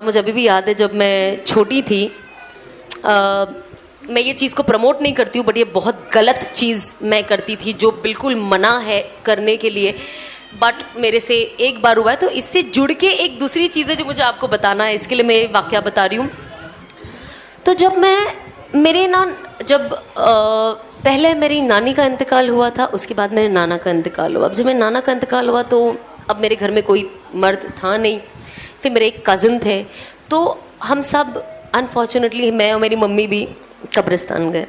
मुझे अभी भी याद है जब मैं छोटी थी, मैं ये चीज़ को प्रमोट नहीं करती हूँ, बट ये बहुत गलत चीज़ मैं करती थी जो बिल्कुल मना है करने के लिए, बट मेरे से एक बार हुआ है। तो इससे जुड़ के एक दूसरी चीज़ है जो मुझे आपको बताना है, इसके लिए मैं ये वाक़या बता रही हूँ। तो जब पहले मेरी नानी का इंतकाल हुआ था, उसके बाद मेरे नाना का इंतकाल हुआ। अब जब मेरे नाना का इंतकाल हुआ तो अब मेरे घर में कोई मर्द था नहीं, फिर मेरे एक कज़न थे, तो हम सब अनफॉर्चुनेटली, मैं और मेरी मम्मी भी कब्रिस्तान गए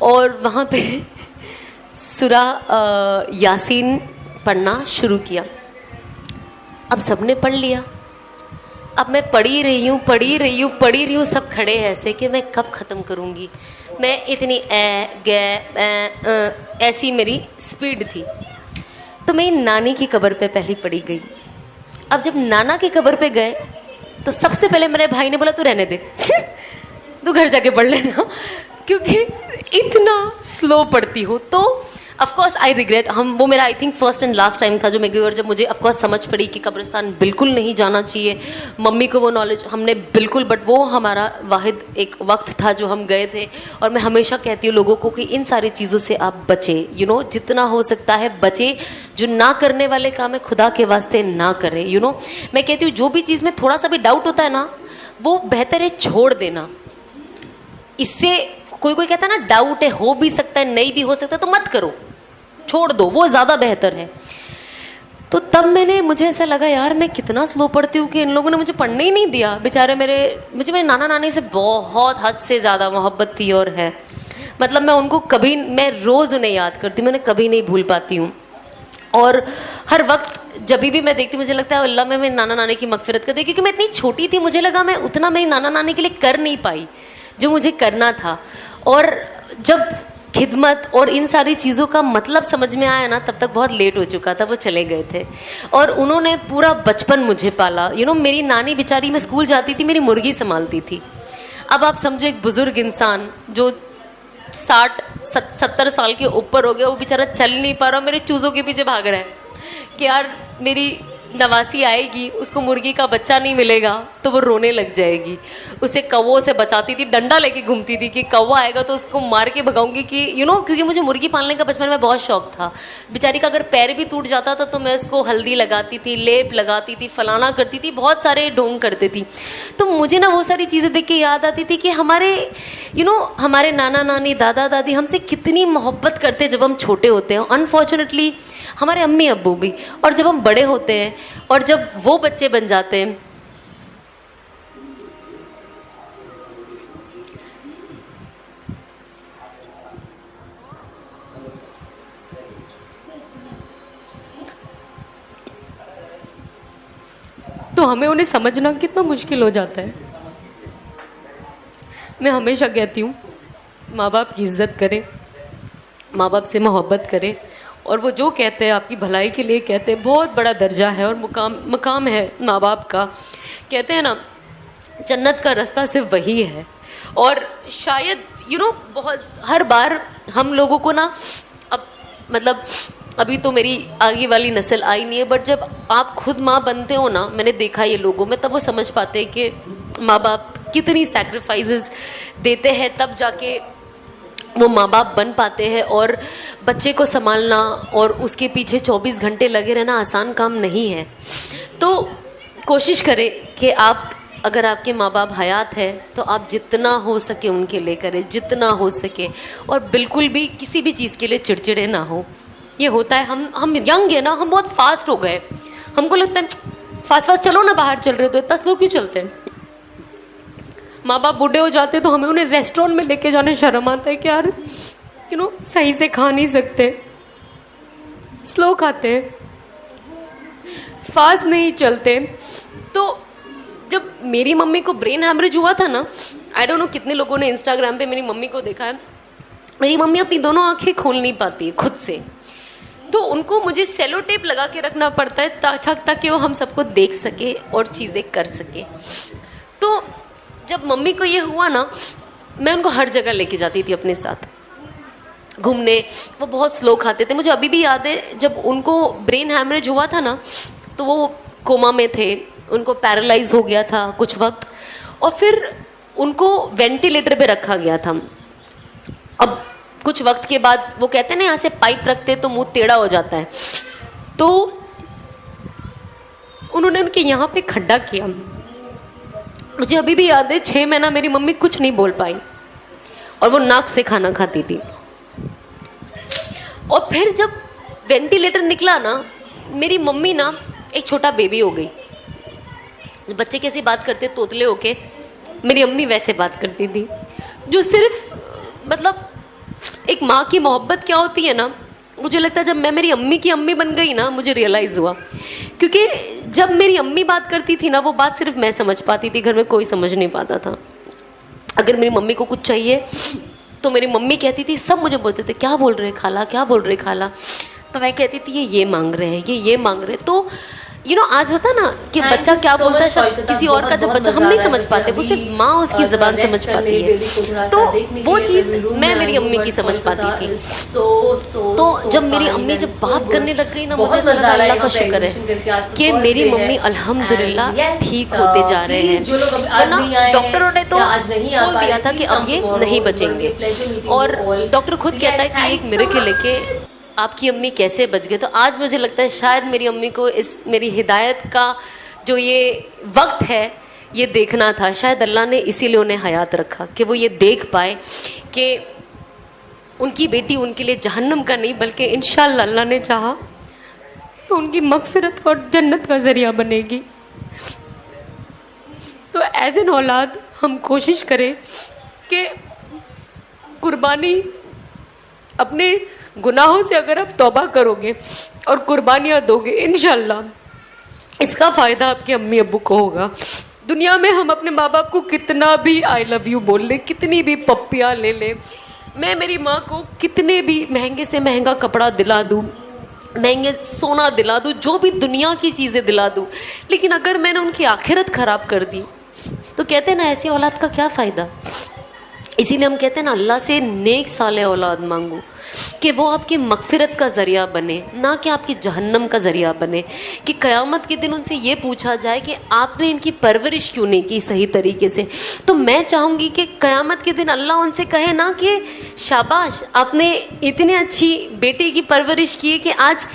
और वहाँ पे सूरा यासीन पढ़ना शुरू किया। अब सबने पढ़ लिया, अब मैं पढ़ी रही हूँ, सब खड़े हैं ऐसे कि मैं कब ख़त्म करूँगी। मैं इतनी ऐसी मेरी स्पीड थी। तो मेरी नानी की कब्र पे पहली पढ़ी गई। अब जब नाना की कब्र पे गए तो सबसे पहले मेरे भाई ने बोला तू रहने दे तू घर जाके पढ़ लेना, क्योंकि इतना स्लो पढ़ती हो। तो ऑफकोर्स आई रिग्रेट, वो मेरा I think first and last time था जो मैं गई, और जब मुझे ऑफकोर्स समझ पड़ी कि कब्रिस्तान बिल्कुल नहीं जाना चाहिए। मम्मी को वो नॉलेज हमने बिल्कुल, बट वो हमारा वाहिद एक वक्त था जो हम गए थे। और मैं हमेशा कहती हूँ लोगों को कि इन सारी चीज़ों से आप बचें, जितना हो सकता है बचें। जो ना करने वाले काम है खुदा के वास्ते ना करें। मैं कहती हूँ जो भी चीज़ में थोड़ा सा भी डाउट होता है ना, वो बेहतर है छोड़ देना। इससे कोई कहता है ना डाउट है, हो भी सकता है नहीं भी हो सकता, तो मत करो, छोड़ दो, वो ज़्यादा बेहतर है। तो तब मुझे ऐसा लगा यार मैं कितना स्लो पढ़ती हूँ कि इन लोगों ने मुझे पढ़ने ही नहीं दिया। बेचारे मुझे मेरे नाना नानी से बहुत हद से ज़्यादा मोहब्बत थी और है। मतलब मैं रोज़ उन्हें याद करती हूँ, मैं कभी नहीं भूल पाती हूँ। और हर वक्त जब भी मैं देखती मुझे लगता है अल्लाह मैं मेरे नाना नानी की मगफिरत कर दे, क्योंकि मैं इतनी छोटी थी, मुझे लगा मैं उतना मेरी नाना नानी के लिए कर नहीं पाई जो मुझे करना था। और जब खिदमत और इन सारी चीज़ों का मतलब समझ में आया ना, तब तक बहुत लेट हो चुका था, वो चले गए थे। और उन्होंने पूरा बचपन मुझे पाला। मेरी नानी बेचारी, मैं स्कूल जाती थी, मेरी मुर्गी संभालती थी। अब आप समझो एक बुज़ुर्ग इंसान जो 60-70 साल के ऊपर हो गया, वो बेचारा चल नहीं पा रहा, मेरे चूज़ों के पीछे भाग रहा है कि यार मेरी नवासी आएगी, उसको मुर्गी का बच्चा नहीं मिलेगा तो वो रोने लग जाएगी। उसे कौवों से बचाती थी, डंडा लेके घूमती थी कि कौवा आएगा तो उसको मार के भगाऊंगी कि क्योंकि मुझे मुर्गी पालने का बचपन में बहुत शौक था। बेचारी का अगर पैर भी टूट जाता था तो मैं उसको हल्दी लगाती थी, लेप लगाती थी, फलाना करती थी, बहुत सारे ढोंग करती थी। तो मुझे ना वो सारी चीज़ें देख के याद आती थी कि हमारे नाना नानी, दादा दादी हमसे कितनी मोहब्बत करते जब हम छोटे होते हैं। अनफॉर्चुनेटली हमारे अम्मी अब्बू भी। और जब हम बड़े होते हैं और जब वो बच्चे बन जाते हैं, तो हमें उन्हें समझना कितना मुश्किल हो जाता है। मैं हमेशा कहती हूँ माँ बाप की इज्जत करें, माँ बाप से मोहब्बत करें, और वो जो कहते हैं आपकी भलाई के लिए कहते हैं। बहुत बड़ा दर्जा है और मुकाम है माँ बाप का। कहते हैं ना जन्नत का रास्ता सिर्फ वही है। और शायद बहुत हर बार हम लोगों को ना, अब मतलब अभी तो मेरी आगे वाली नस्ल आई नहीं है, बट जब आप खुद माँ बनते हो ना, मैंने देखा ये लोगों में, तब वो समझ पाते हैं कि माँ बाप कितनी सैक्रिफाइसेस देते हैं, तब जाके वो माँ बाप बन पाते हैं। और बच्चे को संभालना और उसके पीछे 24 घंटे लगे रहना आसान काम नहीं है। तो कोशिश करें कि आप, अगर आपके माँ बाप हयात है तो आप जितना हो सके उनके लिए करें, जितना हो सके। और बिल्कुल भी किसी भी चीज़ के लिए चिड़चिड़े ना हो। ये होता है हम यंग है ना, हम बहुत फास्ट हो गए, हमको लगता है फास्ट चलो ना, बाहर चल रहे हो तो इतना स्लो क्यों चलते हैं। माँ बाप बूढ़े हो जाते तो हमें उन्हें रेस्टोरेंट में लेके जाने शर्म आता है कि यार सही से खा नहीं सकते, स्लो खाते, फास्ट नहीं चलते। तो जब मेरी मम्मी को ब्रेन हैमरेज हुआ था ना, आई डोंट नो कितने लोगों ने इंस्टाग्राम पे मेरी मम्मी को देखा है। मेरी मम्मी अपनी दोनों आंखें खोल नहीं पाती है खुद से, तो उनको मुझे सेलो टेप लगा के रखना पड़ता है ताकि वो हम सबको देख सके और चीज़ें कर सके। तो जब मम्मी को ये हुआ ना, मैं उनको हर जगह लेके जाती थी अपने साथ घूमने। वो बहुत स्लो खाते थे। मुझे अभी भी याद है जब उनको ब्रेन हैमरेज हुआ था ना, तो वो कोमा में थे उनको पैरालाइज हो गया था कुछ वक्त, और फिर उनको वेंटिलेटर पे रखा गया था। अब कुछ वक्त के बाद वो कहते हैं ना, यहाँ से पाइप रखते तो मुंह टेढ़ा हो जाता है, तो उन्होंने उनके यहाँ पे खड्डा किया। मुझे अभी भी याद है, 6 महीना मेरी मम्मी कुछ नहीं बोल पाई और वो नाक से खाना खाती थी। और फिर जब वेंटिलेटर निकला ना, मेरी मम्मी ना एक छोटा बेबी हो गई। बच्चे कैसे बात करते तोतले होके, मेरी अम्मी वैसे बात करती थी, जो सिर्फ मतलब एक माँ की मोहब्बत क्या होती है ना, मुझे लगता है जब मैं मेरी अम्मी की अम्मी बन गई ना, मुझे रियलाइज़ हुआ। क्योंकि जब मेरी अम्मी बात करती थी ना, वो बात सिर्फ मैं समझ पाती थी, घर में कोई समझ नहीं पाता था। अगर मेरी मम्मी को कुछ चाहिए तो मेरी मम्मी कहती थी, सब मुझे बोलते थे क्या बोल रहे खाला, क्या बोल रहे खाला, तो मैं कहती थी ये मांग रहे हैं, ये मांग रहे। तो आज होता है ना कि बच्चा क्या बोलता है, शायद किसी और का जब बच्चा हम नहीं समझ पाते, वो सिर्फ माँ उसकी जबान समझ पाती है। तो वो चीज़ मैं मेरी अम्मी की समझ पाती थी। तो जब मेरी अम्मी जब बात करने लग गई ना, मुझे ऐसा लगा अल्लाह का शुक्र है कि मेरी मम्मी अल्हम्दुलिल्लाह ठीक होते जा रहे हैं। वरना डॉक्टरों ने तो बोल दिया था कि अब ये नहीं बचेंगे, और डॉक्टर खुद कहता है कि एक मिरेकल है कि आपकी अम्मी कैसे बच गए। तो आज मुझे लगता है शायद मेरी अम्मी को इस मेरी हिदायत का जो ये वक्त है ये देखना था, शायद अल्लाह ने इसीलिए उन्हें हयात रखा कि वो ये देख पाए कि उनकी बेटी उनके लिए जहन्नम का नहीं बल्कि इंशाअल्लाह अल्लाह ने चाहा तो उनकी मगफिरत का और जन्नत का ज़रिया बनेगी। तो एज एन औलाद हम कोशिश करें कि कुर्बानी अपने गुनाहों से अगर आप तौबा करोगे और कुर्बानियाँ दोगे, इंशाल्लाह इसका फ़ायदा आपके अम्मी अब्बू को होगा। दुनिया में हम अपने माँ बाप को कितना भी आई लव यू बोल ले, कितनी भी पप्पियाँ ले ले, मैं मेरी माँ को कितने भी महंगे से महंगा कपड़ा दिला दूँ, महंगे सोना दिला दूँ, जो भी दुनिया की चीज़ें दिला दूँ, लेकिन अगर मैंने उनकी आखिरत ख़राब कर दी तो कहते हैं ना ऐसी औलाद का क्या फ़ायदा। इसीलिए हम कहते हैं ना अल्लाह से नेक साले औलाद मांगो कि वो आपकी मगफिरत का ज़रिया बने, ना कि आपकी जहन्नम का ज़रिया बने, कि क़यामत के दिन उनसे ये पूछा जाए कि आपने इनकी परवरिश क्यों नहीं की सही तरीके से। तो मैं चाहूँगी कि क़यामत के दिन अल्लाह उनसे कहे ना कि शाबाश आपने इतनी अच्छी बेटी की परवरिश की है कि आज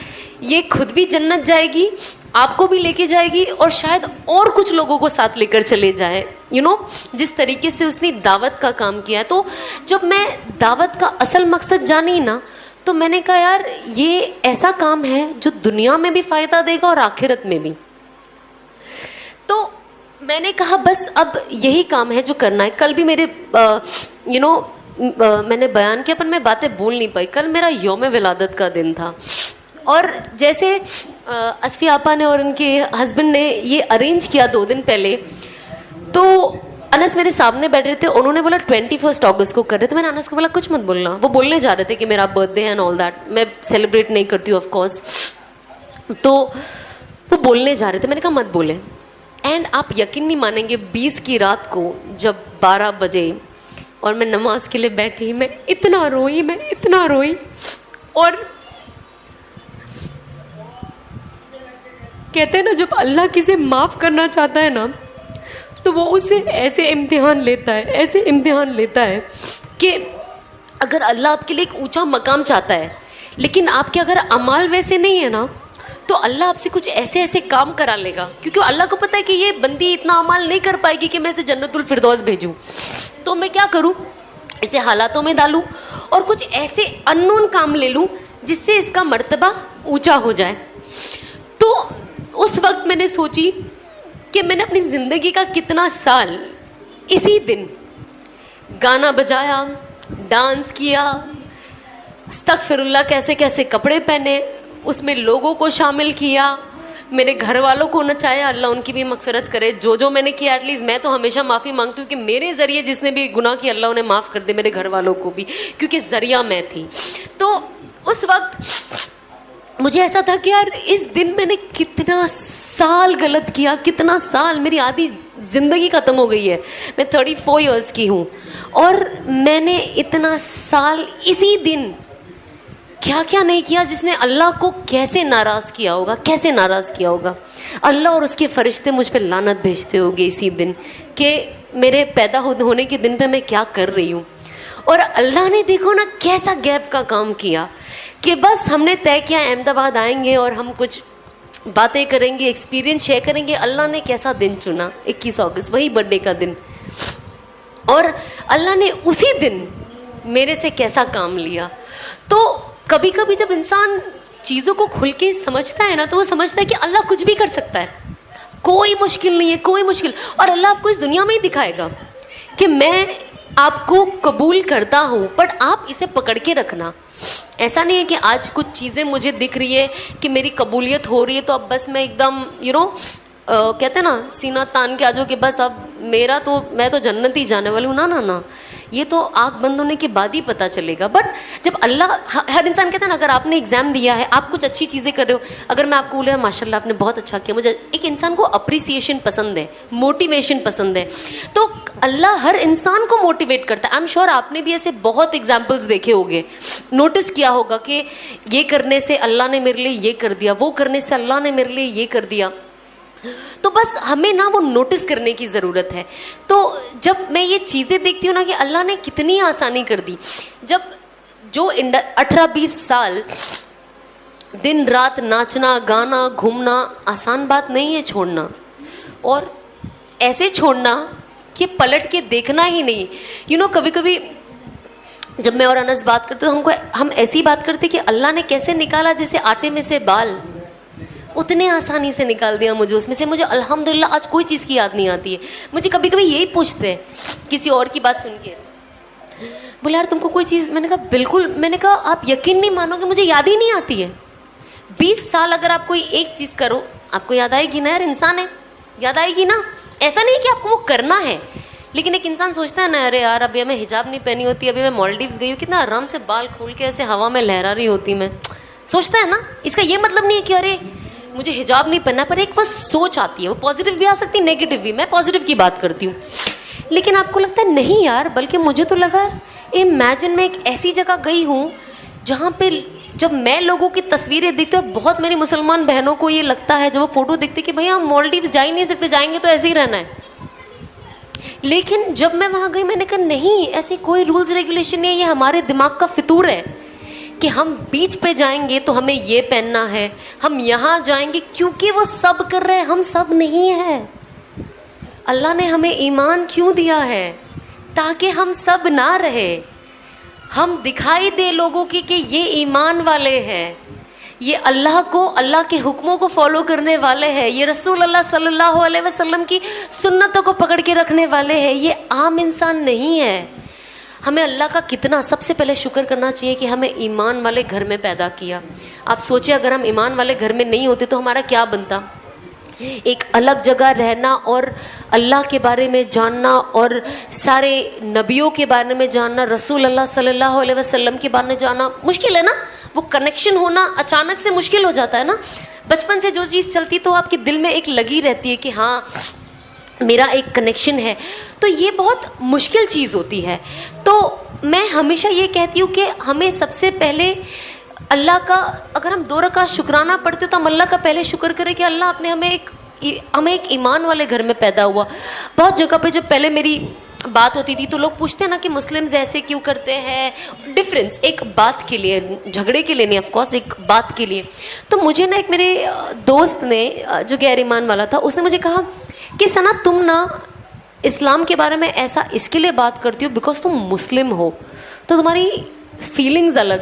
ये खुद भी जन्नत जाएगी, आपको भी लेके जाएगी और शायद और कुछ लोगों को साथ लेकर चले जाए। जिस तरीके से उसने दावत का काम किया। तो जब मैं दावत का असल मकसद जानी ना, तो मैंने कहा यार ये ऐसा काम है जो दुनिया में भी फ़ायदा देगा और आखिरत में भी। तो मैंने कहा बस अब यही काम है जो करना है। कल भी मेरे मैंने बयान किया पर मैं बातें बोल नहीं पाई। कल मेरा यौम विलादत का दिन था और जैसे असफी आपा ने और उनके हस्बैंड ने ये अरेंज किया 2 दिन पहले, तो अनस मेरे सामने बैठ रहे थे, उन्होंने बोला 21 अगस्त को कर रहे थे। मैंने अनस को बोला कुछ मत बोलना। वो बोलने जा रहे थे कि मेरा बर्थडे है एंड ऑल दैट। मैं सेलिब्रेट नहीं करती हूँ ऑफ कोर्स, तो वो बोलने जा रहे थे। मैंने कहा मत बोले। एंड आप यकीन नहीं मानेंगे 20 की रात को जब 12 बजे और मैं नमाज के लिए बैठी, मैं इतना रोई और कहते हैं ना जब अल्लाह किसे माफ़ करना चाहता है ना तो वो उससे ऐसे इम्तिहान लेता है कि अगर अल्लाह आपके लिए एक ऊंचा मकाम चाहता है लेकिन आपके अगर अमाल वैसे नहीं है ना तो अल्लाह आपसे कुछ ऐसे काम करा लेगा, क्योंकि अल्लाह को पता है कि ये बंदी इतना अमाल नहीं कर पाएगी कि मैं इसे जन्नतुल फिरदौस भेजूँ। तो मैं क्या करूँ, इसे हालातों में डालूँ और कुछ ऐसे अननोन काम ले लूँ जिससे इसका मर्तबा ऊंचा हो जाए। तो उस वक्त मैंने सोची कि मैंने अपनी ज़िंदगी का कितना साल इसी दिन गाना बजाया, डांस किया, अस्तगफिरुल्लाह कैसे कैसे कपड़े पहने, उसमें लोगों को शामिल किया, मेरे घर वालों को नचाया, अल्लाह उनकी भी मगफिरत करे। जो मैंने किया एटलीस्ट मैं तो हमेशा माफ़ी मांगती हूँ कि मेरे ज़रिए जिसने भी गुनाह किया अल्लाह उन्हें माफ़ कर दे, मेरे घर वालों को भी, क्योंकि ज़रिया मैं थी। तो उस वक्त मुझे ऐसा था कि यार इस दिन मैंने कितना साल गलत किया, कितना साल, मेरी आधी ज़िंदगी ख़त्म हो गई है। मैं 34 इयर्स की हूँ और मैंने इतना साल इसी दिन क्या क्या नहीं किया जिसने अल्लाह को कैसे नाराज़ किया होगा, कैसे नाराज़ किया होगा। अल्लाह और उसके फरिश्ते मुझ पे लानत भेजते होंगे इसी दिन कि मेरे पैदा होने के दिन पे मैं क्या कर रही हूँ। और अल्लाह ने देखो ना कैसा गैप का काम किया कि बस हमने तय किया अहमदाबाद आएंगे और हम कुछ बातें करेंगे, एक्सपीरियंस शेयर करेंगे। अल्लाह ने कैसा दिन चुना, 21 अगस्त, वही बर्थडे का दिन। और अल्लाह ने उसी दिन मेरे से कैसा काम लिया। तो कभी कभी जब इंसान चीज़ों को खुल के समझता है ना, तो वो समझता है कि अल्लाह कुछ भी कर सकता है, कोई मुश्किल नहीं है, कोई मुश्किल। और अल्लाह आपको इस दुनिया में ही दिखाएगा कि मैं आपको कबूल करता हूँ, बट आप इसे पकड़ के रखना। ऐसा नहीं है कि आज कुछ चीज़ें मुझे दिख रही है कि मेरी कबूलियत हो रही है तो अब बस मैं एकदम कहते हैं ना सीना तान के आ जाओ कि बस अब मैं तो जन्नत ही जाने वाली हूँ। ना ना ना, ये तो आँख बंद होने के बाद ही पता चलेगा। बट जब अल्लाह, हर इंसान कहता है ना, अगर आपने एग्जाम दिया है, आप कुछ अच्छी चीज़ें कर रहे हो, अगर मैं आपको बोला माशाल्लाह आपने बहुत अच्छा किया, मुझे एक इंसान को अप्रिसिएशन पसंद है, मोटिवेशन पसंद है, तो अल्लाह हर इंसान को मोटिवेट करता है। आई एम श्योर आपने भी ऐसे बहुत एग्जाम्पल्स देखे होंगे, नोटिस किया होगा कि ये करने से अल्लाह ने मेरे लिए ये कर दिया, वो करने से अल्लाह ने मेरे लिए ये कर दिया। तो बस हमें ना वो नोटिस करने की ज़रूरत है। तो जब मैं ये चीज़ें देखती हूँ ना कि अल्लाह ने कितनी आसानी कर दी, जब जो 18-20 साल दिन रात नाचना गाना घूमना आसान बात नहीं है छोड़ना, और ऐसे छोड़ना कि पलट के देखना ही नहीं। कभी कभी जब मैं और अनस बात करते तो हम ऐसी बात करते कि अल्लाह ने कैसे निकाला जैसे आटे में से बाल, उतने आसानी से निकाल दिया मुझे उसमें से। मुझे अल्हम्दुलिल्लाह आज कोई चीज़ की याद नहीं आती है। मुझे कभी कभी यही पूछते हैं किसी और की बात सुन के, बोले यार तुमको कोई चीज़, मैंने कहा बिल्कुल, मैंने कहा आप यकीन नहीं मानोगे मुझे याद ही नहीं आती है। 20 साल अगर आप कोई एक चीज़ करो आपको याद आएगी ना, यार इंसान है, याद आएगी ना। ऐसा नहीं कि आपको वो करना है, लेकिन एक इंसान सोचता है ना, अरे यार अभी हमें हिजाब नहीं पहनी होती, अभी मैं मालदीव्स गई हूँ, कितना आराम से बाल खोल के ऐसे हवा में लहरा रही होती मैं, सोचता है ना। इसका ये मतलब नहीं है कि अरे मुझे हिजाब नहीं पहनना, पर एक वो सोच आती है, वो पॉजिटिव भी आ सकती है नेगेटिव भी। मैं पॉजिटिव की बात करती हूँ, लेकिन आपको लगता है नहीं यार, बल्कि मुझे तो लगा इमेजिन मैं एक ऐसी जगह गई हूँ जहाँ पे जब मैं लोगों की तस्वीरें देखती हूँ, और बहुत मेरी मुसलमान बहनों को ये लगता है जब वो फोटो देखते कि भैया हम मालदीव्स जा ही नहीं सकते, जाएंगे तो ऐसे ही रहना है। लेकिन जब मैं वहाँ गई मैंने कहा नहीं, ऐसे कोई रूल्स रेगुलेशन नहीं है, ये हमारे दिमाग का फितूर है कि हम बीच पे जाएंगे तो हमें ये पहनना है, हम यहाँ जाएंगे क्योंकि वो सब कर रहे हैं, हम सब नहीं है। अल्लाह ने हमें ईमान क्यों दिया है? ताकि हम सब ना रहे, हम दिखाई दे लोगों की कि ये ईमान वाले हैं, ये अल्लाह को, अल्लाह के हुक्मों को फॉलो करने वाले हैं, ये रसूल अल्लाह सल्लल्लाहु अलैहि वसल्लम की सुन्नतों को पकड़ के रखने वाले हैं, ये आम इंसान नहीं है। हमें अल्लाह का कितना सबसे पहले शुक्र करना चाहिए कि हमें ईमान वाले घर में पैदा किया। आप सोचिए अगर हम ईमान वाले घर में नहीं होते तो हमारा क्या बनता। एक अलग जगह रहना और अल्लाह के बारे में जानना और सारे नबियों के बारे में जानना, रसूल अल्लाह सल्लल्लाहु अलैहि वसल्लम के बारे में जानना मुश्किल है ना। वो कनेक्शन होना अचानक से मुश्किल हो जाता है ना। बचपन से जो चीज़ चलती तो आपके दिल में एक लगी रहती है कि हाँ मेरा एक कनेक्शन है, तो ये बहुत मुश्किल चीज़ होती है। तो मैं हमेशा ये कहती हूँ कि हमें सबसे पहले अल्लाह का, अगर हम 2 रकात शुक्राना पढ़ते तो हम अल्लाह का पहले शुक्र करें कि अल्लाह आपने हमें एक ईमान वाले घर में पैदा हुआ। बहुत जगह पे जब पहले मेरी बात होती थी तो लोग पूछते हैं ना कि मुस्लिम्स ऐसे क्यों करते हैं, डिफरेंस एक बात के लिए, झगड़े के लिए नहीं, ऑफ कोर्स एक बात के लिए। तो मुझे ना एक मेरे दोस्त ने जो गैर ईमान वाला था, उसने मुझे कहा कि सना तुम ना इस्लाम के बारे में ऐसा इसके लिए बात करती हो बिकॉज तुम मुस्लिम हो, तो तुम्हारी फीलिंग्स अलग है।